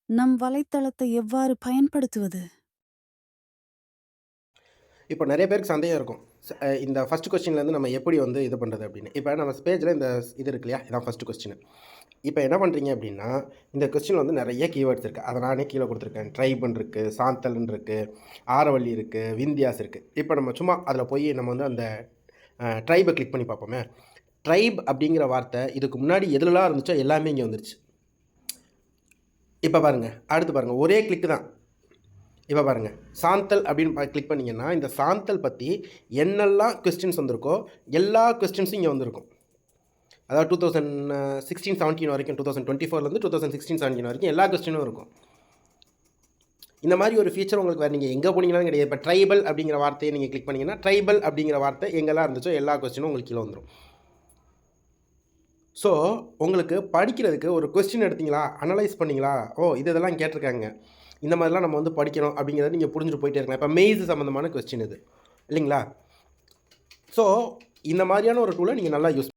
நம் வலைத்தளத்தை எவ்வாறு பயன்படுத்துவது? இப்போ நெறைய பேருக்கு சந்தேகம் இருக்கும். இந்த ஃபர்ஸ்ட் கொஸ்டின்லேருந்து நம்ம எப்படி வந்து இது பண்ணுறது அப்படின்னு. இப்போ நம்ம பேஜில இந்த இது இருக்கு இல்லையா? இதான் ஃபர்ஸ்ட் கொஸ்டின். இப்போ என்ன பண்ணுறீங்க அப்படின்னா, இந்த கொஸ்டின்ல வந்து நெறைய கீவேர்ட்ஸ் இருக்கு. அத நானே கீழ குடுத்துருக்கேன். ட்ரைப்ன்னு இருக்கு, சாந்தல்ன்னு இருக்கு, ஆரவல்லி இருக்கு, விந்தியாஸ் இருக்கு. இப்போ நம்ம சும்மா அதில போய் நம்ம வந்து அந்த ட்ரைப கிளிக் பண்ணி பார்ப்போமே. ட்ரைப் அப்படிங்கிற வார்த்தை இதுக்கு முன்னாடி எதுலலாம் இருந்துச்சோ எல்லாமே இங்க வந்துருச்சு. இப்ப பாருங்க. அடுத்து பாருங்க. ஒரே கிளிக் தான். இப்ப பாருங்க. சாந்தல் அப்படின்னு கிளிக் பண்ணீங்கன்னா, இந்த சாந்தல் பத்தி என்னெல்லாம் கொஸ்டின்ஸ் வந்திருக்கோ, எல்லா கொஸ்டின்ஸும் இங்க வந்திருக்கும். அதாவது 2016, 17 வரைக்கும் 2024லேருந்து 2016, 17 வரைக்கும் எல்லா கொஸ்டினும் இருக்கும். இந்த மாரி ஒரு ஃபீச்சர் உங்களுக்கு வேற நீங்க எங்க போனீங்கனாலும் கிடையாது. இப்ப ட்ரைபல் அப்படிங்கிற வார்த்தைய நீங்க கிளிக் பண்ணீங்கன்னா, ட்ரைபல் அப்படிங்கிற வார்த்தை எங்கெல்லாம் இருந்துச்சோ எல்லா கொஸ்டினும் உங்களுக்கு கீழ வந்துரும். ஸோ, உங்களுக்கு படிக்கிறதுக்கு ஒரு கொஸ்டின் எடுத்தீங்களா? அனலைஸ் பண்ணீங்களா? ஓ! இதெல்லாம் கேட்டிருக்காங்க. இந்த மாரிலாம் நம்ம வந்து படிக்கணும் அப்படிங்கிறத நீங்க புரிஞ்சுட்டு போயிட்டே இருக்கலாம். இப்ப மெய்ஸ் சம்மந்தமான கொஸ்டின் இது. இல்லைங்களா? ஸோ, இந்த மாரியான ஒரு டூல நீங்க நல்லா யூஸ்